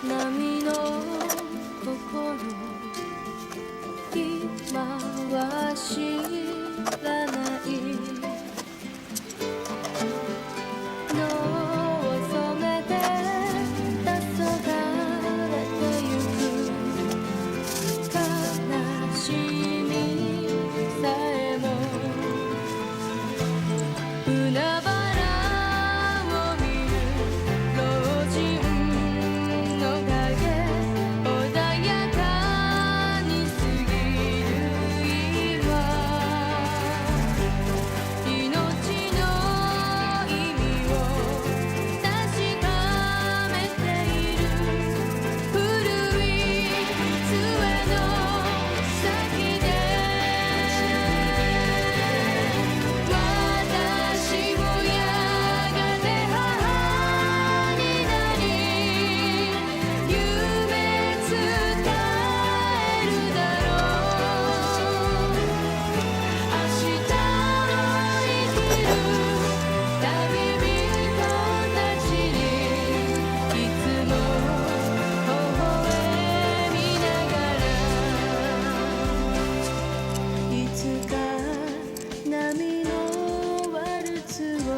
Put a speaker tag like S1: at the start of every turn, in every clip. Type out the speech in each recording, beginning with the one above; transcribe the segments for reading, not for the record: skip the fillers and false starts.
S1: 波の心今は知らないのを染めて黄昏れてゆく悲しみさえも海原を見る老人の影穏やかに過ぎる今命の意味を確かめている古い杖の先で私もやがて母になり夢伝えるだろう明日を生きる旅人たちにいつも微笑みながらいつか波のワルツを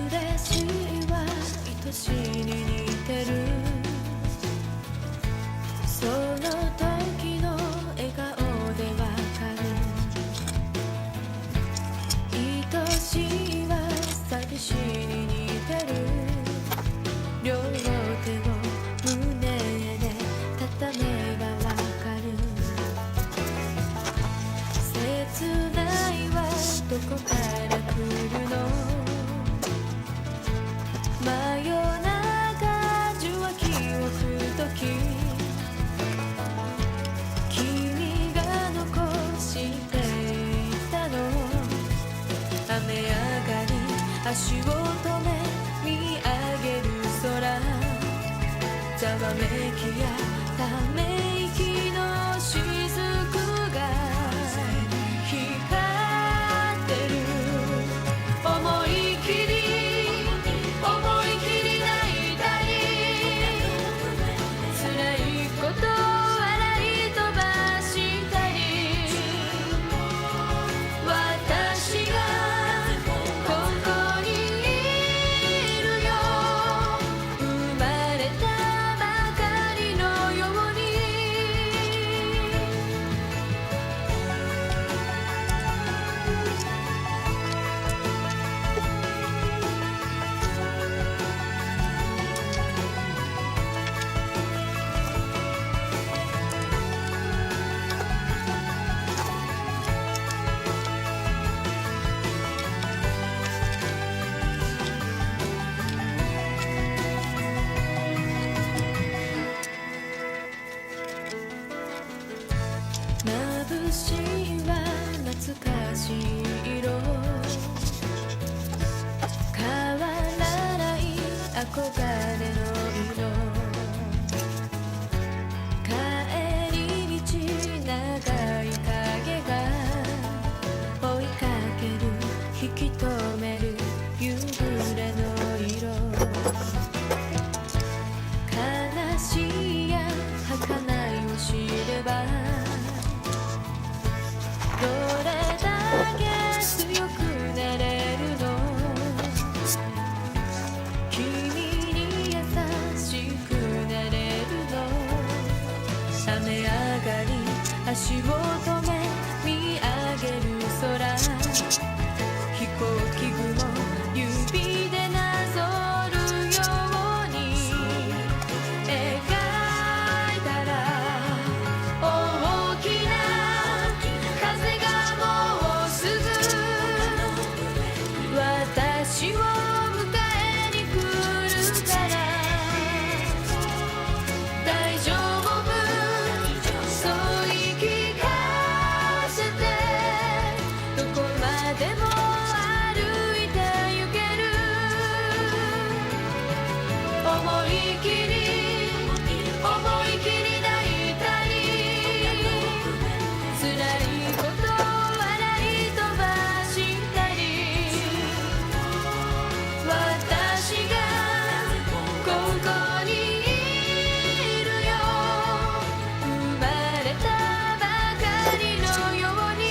S1: 嬉しいは愛しいに似てるその時の笑顔でわかる愛しいは寂しいに似てる両手を胸で畳めばわかる切ないはどこから来るの真夜中受話器を振るとき君が残していたの雨上がり足を止め見上げる空ざわめきやため息の雫が光ってる思い切り泣いたり辛いこと笑い飛ばしたり私がここにいるよ生まれたばかりのように眩しいは懐かしい色憧れの色帰り道長い影が追いかける引き止める夕暮れの色悲しいや儚いを知ればどれだけ強くなれるの君に優しくなれるの雨上がり足を止め見上げる空飛行機雲指でなぞるように描いたら大きな風がもうすぐ私を迎えに来るから大丈夫そう言い聞かせてどこまでも歩いて行ける思い切り泣いたり辛いこと笑い飛ばしたり私がここにいるよ生まれたばかりのように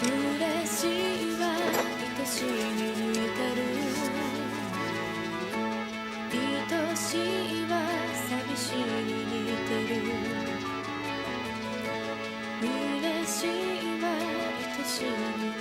S1: 嬉しいは愛しいに似てる愛しいは寂しいに似てる嬉しいは愛しいに